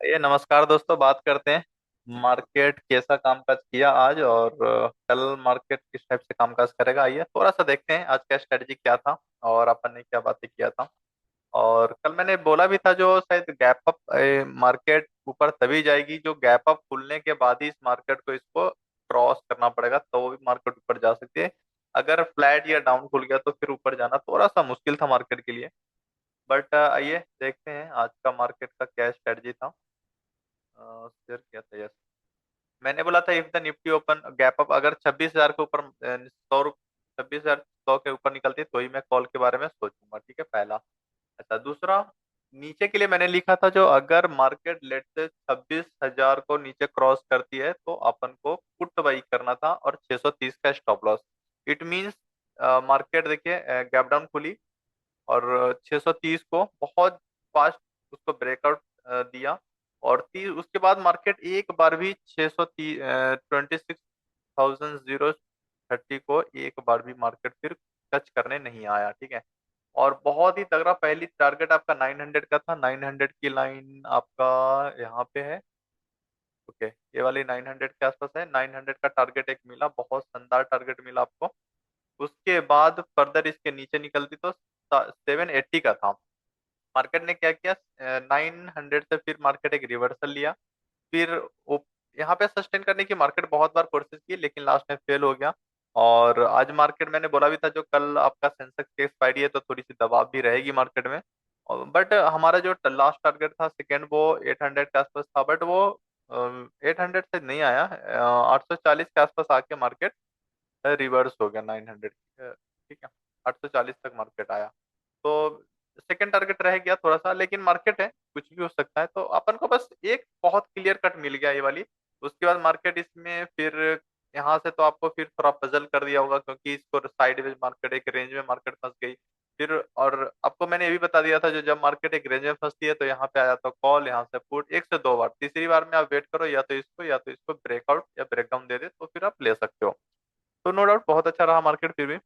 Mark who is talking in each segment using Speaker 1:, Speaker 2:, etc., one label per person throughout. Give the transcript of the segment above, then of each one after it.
Speaker 1: ये नमस्कार दोस्तों, बात करते हैं मार्केट कैसा कामकाज किया आज, और कल मार्केट किस टाइप से कामकाज करेगा। आइए थोड़ा सा देखते हैं आज का स्ट्रेटजी क्या था और अपन ने क्या बातें किया था। और कल मैंने बोला भी था जो शायद गैप अप मार्केट ऊपर तभी जाएगी जो गैप अप खुलने के बाद ही इस मार्केट को इसको क्रॉस करना पड़ेगा, तो वो भी मार्केट ऊपर जा सकती है। अगर फ्लैट या डाउन खुल गया तो फिर ऊपर जाना थोड़ा सा मुश्किल था मार्केट के लिए। बट आइए देखते हैं आज का मार्केट का क्या स्ट्रेटजी था। शेयर किया था, यस। मैंने बोला था if the Nifty open gap up, अगर 26,000 के ऊपर 26,100 के ऊपर निकलती है तो ही मैं कॉल के बारे में सोचूंगा, ठीक है, पहला। अच्छा, दूसरा, नीचे के लिए मैंने लिखा था जो अगर मार्केट लेट से 26,000 को नीचे क्रॉस करती है तो अपन को पुट बाई करना था, और 630 का stop loss. It means market देखिए गैप डाउन खुली और 630 को बहुत फास्ट उसको ब्रेकआउट दिया। और 30 उसके बाद मार्केट एक बार भी 630 26,030 को एक बार भी मार्केट फिर टच करने नहीं आया, ठीक है। और बहुत ही तगड़ा, पहली टारगेट आपका 900 का था, 900 की लाइन आपका यहाँ पे है। ओके, ये वाली 900 के आसपास है, 900 का टारगेट एक मिला, बहुत शानदार टारगेट मिला आपको। उसके बाद फर्दर इसके नीचे निकलती तो 780 का था। मार्केट ने क्या किया, 900 से फिर मार्केट एक रिवर्सल लिया। फिर वो यहाँ पे सस्टेन करने की मार्केट बहुत बार कोशिश की लेकिन लास्ट में फेल हो गया। और आज मार्केट, मैंने बोला भी था जो कल आपका सेंसेक्स की एक्सपायरी है तो थोड़ी सी दबाव भी रहेगी मार्केट में। बट हमारा जो लास्ट टारगेट था सेकेंड, वो 800 के आसपास था, बट वो 800 से नहीं आया। 840 के आसपास आके मार्केट रिवर्स हो गया 900, ठीक है। 840 तक मार्केट आया। तो सेकंड टारगेट रह गया थोड़ा सा, लेकिन मार्केट है, कुछ भी हो सकता है। तो अपन को बस एक बहुत क्लियर कट मिल गया ये वाली। उसके बाद मार्केट इसमें फिर यहाँ से तो आपको फिर थोड़ा पजल कर दिया होगा क्योंकि इसको साइडवेज मार्केट एक रेंज में मार्केट फंस गई। फिर और आपको मैंने ये भी बता दिया था जो जब मार्केट एक रेंज में फंसती है तो यहाँ पे आ जाता है कॉल, यहाँ से पुट, एक से दो बार, तीसरी बार में आप वेट करो या तो इसको ब्रेकआउट या ब्रेकडाउन दे दे तो फिर आप ले सकते हो। तो नो डाउट बहुत अच्छा रहा मार्केट फिर भी।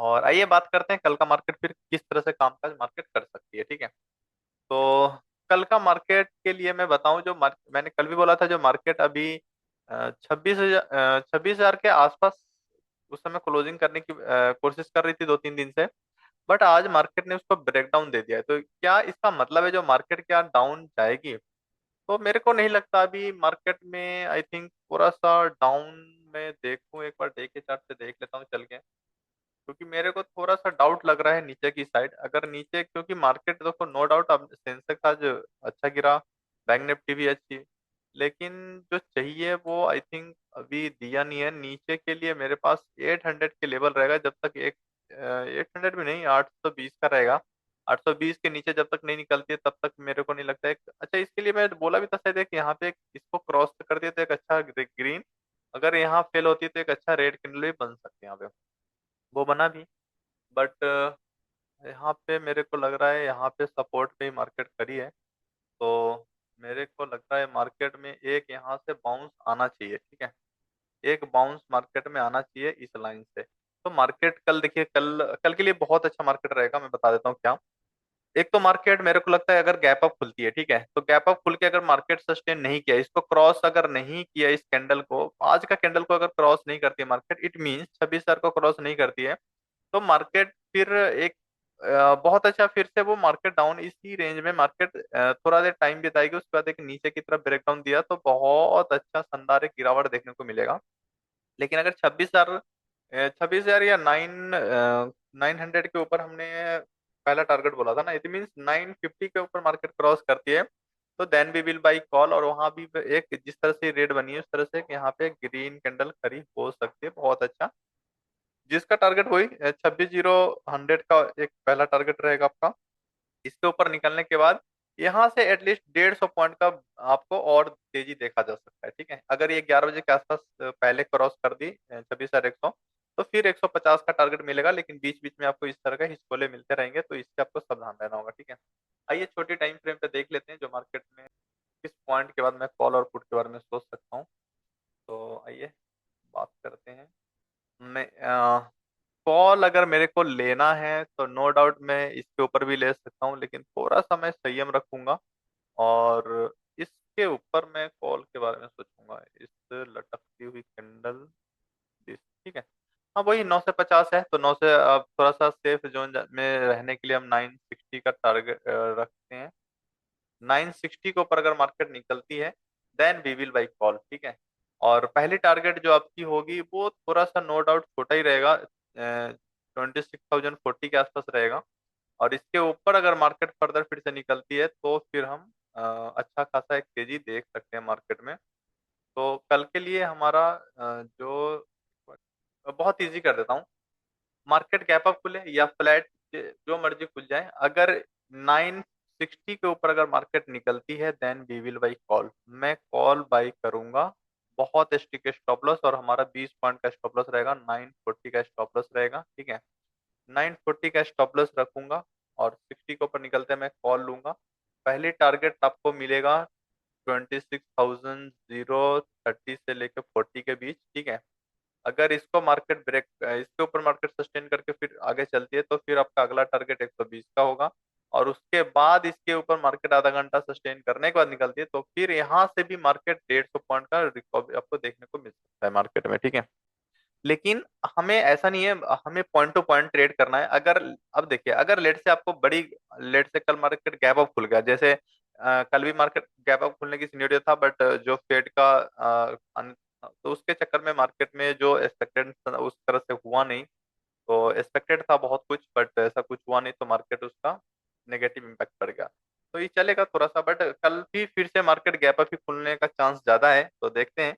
Speaker 1: और आइए बात करते हैं कल का मार्केट फिर किस तरह से कामकाज मार्केट कर सकती है, ठीक है। तो कल का मार्केट के लिए मैं बताऊं, जो मैंने कल भी बोला था जो मार्केट अभी 26,000 के आसपास उस समय क्लोजिंग करने की कोशिश कर रही थी 2-3 दिन से। बट आज मार्केट ने उसको ब्रेक डाउन दे दिया है, तो क्या इसका मतलब है जो मार्केट क्या डाउन जाएगी? तो मेरे को नहीं लगता अभी मार्केट में, आई थिंक थोड़ा सा डाउन में देखूं, एक बार डे के चार्ट से देख लेता हूँ चल के। क्योंकि मेरे को थोड़ा सा डाउट लग रहा है नीचे की साइड, अगर नीचे, क्योंकि मार्केट देखो नो डाउट अब सेंसेक्स आज अच्छा गिरा, बैंक निफ्टी भी अच्छी, लेकिन जो चाहिए वो आई थिंक अभी दिया नहीं है। नीचे के लिए मेरे पास 800 के लेवल रहेगा, जब तक एक 800 भी नहीं, 820 का रहेगा। 820 के नीचे जब तक नहीं निकलती है तब तक मेरे को नहीं लगता है। अच्छा, इसके लिए मैं बोला भी था शायद कि यहाँ पे इसको क्रॉस कर दिया तो एक अच्छा ग्रीन, अगर यहाँ फेल होती है तो एक अच्छा रेड कैंडल भी बन सकते हैं यहाँ पे। वो बना भी, बट यहाँ पे मेरे को लग रहा है यहाँ पे सपोर्ट पे ही मार्केट खड़ी है। तो मेरे को लगता है मार्केट में एक यहाँ से बाउंस आना चाहिए, ठीक है। एक बाउंस मार्केट में आना चाहिए इस लाइन से। तो मार्केट कल देखिए, कल कल के लिए बहुत अच्छा मार्केट रहेगा, मैं बता देता हूँ क्या। एक तो मार्केट मेरे को लगता है अगर गैप अप खुलती है, ठीक है, तो गैप अप खुल के अगर मार्केट सस्टेन नहीं किया, इसको क्रॉस अगर नहीं किया, इस कैंडल को, आज का कैंडल को अगर क्रॉस नहीं करती है मार्केट, इट मीन्स 26,000 को क्रॉस नहीं करती है, तो मार्केट फिर एक बहुत अच्छा, फिर से वो मार्केट डाउन इसी रेंज में मार्केट थोड़ा देर टाइम बिताएगी, उसके बाद एक नीचे की तरफ ब्रेकडाउन दिया तो बहुत अच्छा शानदार एक गिरावट देखने को मिलेगा। लेकिन अगर 26,000 या 900 के ऊपर हमने पहला टारगेट बोला था ना, इट मीन्स 950 के ऊपर मार्केट क्रॉस करती है तो then we will buy call. और वहां भी एक जिस तरह से रेड बनी है उस तरह से यहाँ पे ग्रीन कैंडल खड़ी हो सकती है, बहुत अच्छा, जिसका टारगेट वही 26,000 का एक पहला टारगेट रहेगा आपका। इसके ऊपर निकलने के बाद यहाँ से एटलीस्ट 150 पॉइंट का आपको और तेजी देखा जा सकता है, ठीक है। अगर ये 11 बजे के आसपास पहले क्रॉस कर दी 26,100, तो फिर 150 का टारगेट मिलेगा, लेकिन बीच बीच में आपको इस तरह के हिस्टोले मिलते रहेंगे, तो इससे आपको सावधान रहना होगा, ठीक है। आइए छोटी टाइम फ्रेम पे देख लेते हैं जो मार्केट में किस पॉइंट के बाद मैं कॉल और पुट के बारे में सोच सकता हूँ। तो आइए बात करते हैं। मैं कॉल अगर मेरे को लेना है तो नो डाउट मैं इसके ऊपर भी ले सकता हूँ, लेकिन थोड़ा सा मैं संयम रखूंगा। और इस इसके ऊपर मैं कॉल के बारे में सोचूंगा, इस लटकती हुई कैंडल, ठीक है। हाँ वही 9 से 50 है, तो 9 से अब थोड़ा सा सेफ जोन में रहने के लिए हम 960 का टारगेट रखते हैं। 960 के ऊपर अगर मार्केट निकलती है then we will buy call, ठीक है। और पहली टारगेट जो आपकी होगी वो थोड़ा सा नो डाउट छोटा ही रहेगा, 26,040 के आसपास रहेगा। और इसके ऊपर अगर मार्केट फर्दर फिर से निकलती है तो फिर हम अच्छा खासा एक तेजी देख सकते हैं मार्केट में। तो कल के लिए हमारा जो बहुत इजी कर देता हूँ, मार्केट गैप अप खुले या फ्लैट जो मर्जी खुल जाए, अगर 960 के ऊपर अगर मार्केट निकलती है then we will buy call, मैं कॉल बाई करूंगा। बहुत स्टिक स्टॉप लॉस, और हमारा 20 पॉइंट का स्टॉप लॉस रहेगा, 940 का स्टॉप लॉस रहेगा, ठीक है। 940 का स्टॉप लॉस रखूंगा और 60 के ऊपर निकलते मैं कॉल लूंगा। पहली टारगेट आपको मिलेगा 26,030 से लेकर 40 के बीच, ठीक है। अगर इसको मार्केट ब्रेक, इसके ऊपर मार्केट सस्टेन करके फिर आगे चलती है तो फिर आपका अगला टारगेट 120 का होगा। और उसके बाद इसके ऊपर मार्केट आधा घंटा सस्टेन करने के बाद निकलती है तो फिर यहाँ से भी मार्केट 150 पॉइंट का रिकवरी आपको देखने को मिल सकता है मार्केट में, ठीक है। लेकिन हमें ऐसा नहीं है, हमें पॉइंट टू पॉइंट ट्रेड करना है। अगर अब देखिए, अगर लेट से आपको बड़ी, लेट से कल मार्केट गैप अप खुल गया, जैसे कल भी मार्केट गैप अप खुलने की सिनेरियो था, बट जो फेड का तो उसके चक्कर में मार्केट में जो एक्सपेक्टेड उस तरह से हुआ नहीं। तो एक्सपेक्टेड था बहुत कुछ बट ऐसा कुछ हुआ नहीं, तो मार्केट उसका नेगेटिव इम्पैक्ट पड़ गया। तो ये चलेगा थोड़ा सा, बट कल भी फिर से मार्केट गैप अप ही खुलने का चांस ज्यादा है, तो देखते हैं।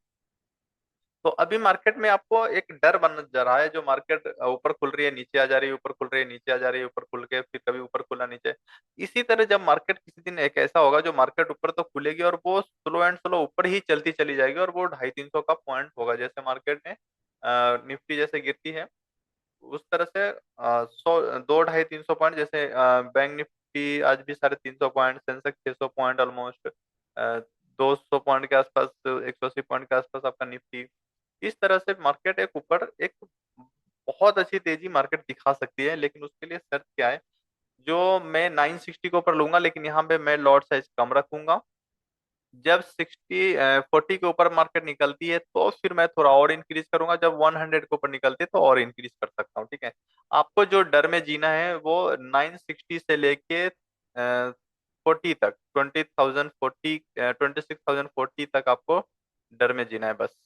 Speaker 1: तो अभी मार्केट में आपको एक डर बन जा रहा है, जो मार्केट ऊपर खुल रही है नीचे आ जा रही है, ऊपर खुल रही है नीचे आ जा रही है, ऊपर खुल के फिर कभी ऊपर खुला नीचे। इसी तरह जब मार्केट किसी दिन एक ऐसा होगा जो मार्केट ऊपर तो खुलेगी और वो स्लो एंड स्लो ऊपर ही चलती चली जाएगी, और वो 250-300 का पॉइंट होगा, जैसे मार्केट में निफ्टी जैसे गिरती है उस तरह से 200, 250, 300 पॉइंट, जैसे बैंक निफ्टी आज भी 350 point, Sensex 600 point almost, 200 point के आसपास, 180 पॉइंट के आसपास आपका निफ्टी। इस तरह से मार्केट एक ऊपर एक बहुत अच्छी तेजी मार्केट दिखा सकती है, लेकिन उसके लिए शर्त क्या है, जो मैं 960 के ऊपर लूंगा लेकिन यहाँ पे मैं लॉट साइज कम रखूंगा। जब 40 के ऊपर मार्केट निकलती है तो फिर मैं थोड़ा और इंक्रीज करूंगा, जब 100 के ऊपर निकलती है तो और इंक्रीज कर सकता हूँ, ठीक है। आपको जो डर में जीना है वो 960 से लेके 40 तक, 26,040 तक आपको डर में जीना है बस।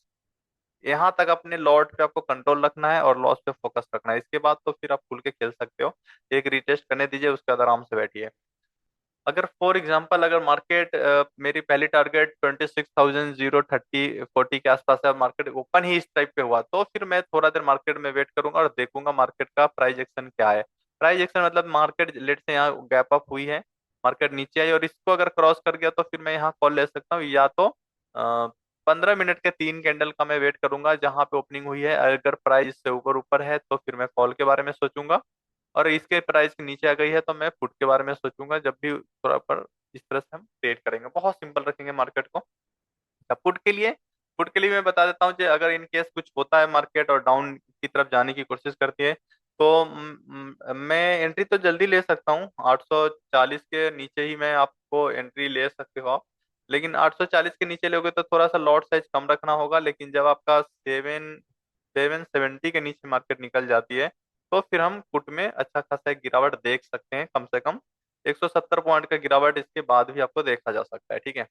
Speaker 1: यहाँ तक अपने लॉट पे आपको कंट्रोल रखना है और लॉस पे फोकस रखना है, इसके बाद तो फिर आप खुल के खेल सकते हो। एक रिटेस्ट करने दीजिए, उसके बाद आराम से बैठिए। अगर फॉर एग्जांपल अगर मार्केट, मेरी पहली टारगेट 26,030 40 के आसपास है और मार्केट ओपन ही इस टाइप पे हुआ, तो फिर मैं थोड़ा देर मार्केट में वेट करूंगा और देखूंगा मार्केट का प्राइस एक्शन क्या है। प्राइस एक्शन मतलब मार्केट लेट से यहाँ गैप अप हुई है, मार्केट नीचे आई और इसको अगर क्रॉस कर गया तो फिर मैं यहाँ कॉल ले सकता हूँ, या तो 15 मिनट के 3 कैंडल का मैं वेट करूंगा जहां पे ओपनिंग हुई है। अगर प्राइस इससे ऊपर ऊपर है तो फिर मैं कॉल के बारे में सोचूंगा, और इसके प्राइस के नीचे आ गई है तो मैं पुट के बारे में सोचूंगा। जब भी थोड़ा पर इस तरह से हम ट्रेड करेंगे, बहुत सिंपल रखेंगे मार्केट को। अब पुट के लिए मैं बता देता हूँ कि अगर इन केस कुछ होता है मार्केट और डाउन की तरफ जाने की कोशिश करती है तो मैं एंट्री तो जल्दी ले सकता हूँ, 840 के नीचे ही मैं आपको एंट्री ले सकते हो आप। लेकिन 840 के नीचे लोगे तो थोड़ा सा लॉट साइज कम रखना होगा, लेकिन जब आपका 770 के नीचे मार्केट निकल जाती है तो फिर हम पुट में अच्छा खासा एक गिरावट देख सकते हैं, कम से कम 170 पॉइंट का गिरावट इसके बाद भी आपको देखा जा सकता है, ठीक है।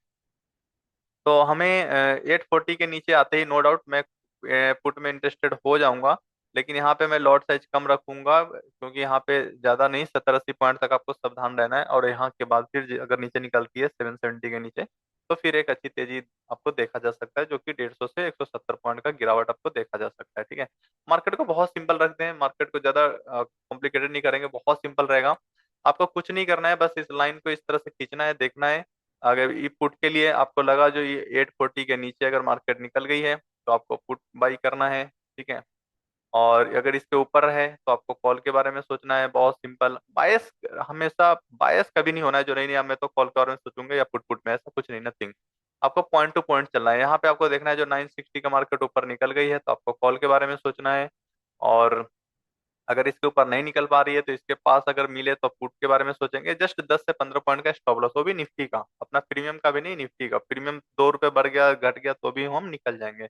Speaker 1: तो हमें 840 के नीचे आते ही नो डाउट मैं पुट में इंटरेस्टेड हो जाऊंगा, लेकिन यहाँ पे मैं लॉट साइज कम रखूंगा, क्योंकि यहाँ पे ज्यादा नहीं, 70-80 पॉइंट तक आपको सावधान रहना है। और यहाँ के बाद फिर अगर नीचे निकलती है 770 के नीचे तो फिर एक अच्छी तेजी आपको देखा जा सकता है, जो कि 150 से 170 पॉइंट का गिरावट आपको देखा जा सकता है, ठीक है। मार्केट को बहुत सिंपल रखते हैं, मार्केट को ज्यादा कॉम्प्लिकेटेड नहीं करेंगे, बहुत सिंपल रहेगा। आपको कुछ नहीं करना है, बस इस लाइन को इस तरह से खींचना है, देखना है। अगर ई पुट के लिए आपको लगा जो ये 840 के नीचे अगर मार्केट निकल गई है तो आपको पुट बाई करना है, ठीक है। और अगर इसके ऊपर है तो आपको कॉल के बारे में सोचना है, बहुत सिंपल। बायस, हमेशा बायस कभी नहीं होना है जो नहीं नहीं अब मैं तो कॉल के बारे में सोचूंगा या पुट पुट में, ऐसा कुछ नहीं, नथिंग। आपको पॉइंट टू पॉइंट चलना है, यहाँ पे आपको देखना है जो 960 का मार्केट ऊपर निकल गई है तो आपको कॉल के बारे में सोचना है। और अगर इसके ऊपर नहीं निकल पा रही है तो इसके पास अगर मिले तो पुट के बारे में सोचेंगे। जस्ट 10 से 15 पॉइंट का स्टॉप लॉस, वो भी निफ्टी का, अपना प्रीमियम का भी नहीं, निफ्टी का। प्रीमियम 2 रुपए बढ़ गया घट गया तो भी हम निकल जाएंगे।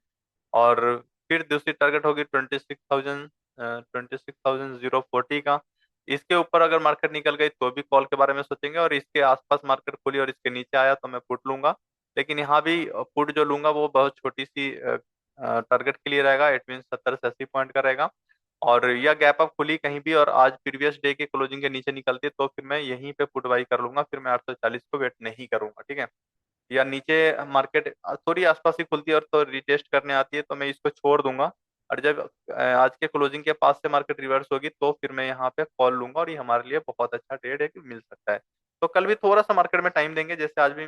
Speaker 1: और फिर दूसरी टारगेट होगी 26,040 का। इसके ऊपर अगर मार्केट निकल गई तो भी कॉल के बारे में सोचेंगे, और इसके आसपास मार्केट खुली और इसके नीचे आया तो मैं पुट लूंगा। लेकिन यहाँ भी पुट जो लूंगा वो बहुत छोटी सी टारगेट के लिए रहेगा। इट मीन 70 से 80 पॉइंट का रहेगा। और यह गैप अप खुली कहीं भी और आज प्रीवियस डे के क्लोजिंग के नीचे निकलती है तो फिर मैं यहीं पे पुट बाई कर लूंगा, फिर मैं 840 को वेट नहीं करूंगा, ठीक है। या नीचे मार्केट थोड़ी आसपास ही खुलती है और तो रिटेस्ट करने आती है तो मैं इसको छोड़ दूंगा। और जब आज के क्लोजिंग के पास से मार्केट रिवर्स होगी तो फिर मैं यहाँ पे कॉल लूंगा, और ये हमारे लिए बहुत अच्छा ट्रेड है कि मिल सकता है। तो कल भी थोड़ा सा मार्केट में टाइम देंगे, जैसे आज भी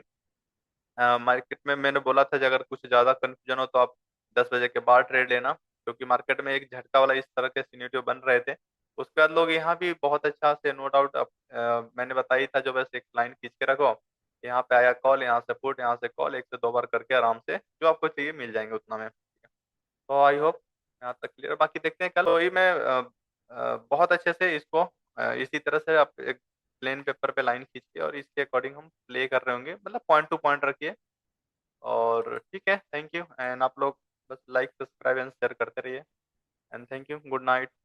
Speaker 1: मार्केट में मैंने बोला था कि अगर कुछ ज्यादा कंफ्यूजन हो तो आप 10 बजे के बाद ट्रेड लेना, क्योंकि मार्केट में एक झटका वाला इस तरह के सिनेरियो बन रहे थे। उसके बाद लोग यहाँ भी बहुत अच्छा से, नो डाउट, मैंने बताई था जो, बस एक लाइन खींच के रखो, यहाँ पे आया कॉल, यहाँ से पुट, यहाँ से कॉल, 1 से 2 बार करके आराम से जो आपको चाहिए मिल जाएंगे उतना में। तो आई होप यहाँ तक क्लियर। बाकी देखते हैं कल। तो ही मैं बहुत अच्छे से इसको इसी तरह से आप एक प्लेन पेपर पे लाइन खींच के और इसके अकॉर्डिंग हम प्ले कर रहे होंगे, मतलब पॉइंट टू पॉइंट रखिए। और ठीक है, थैंक यू। एंड आप लोग बस लाइक, सब्सक्राइब एंड शेयर करते रहिए। And thank you, good night.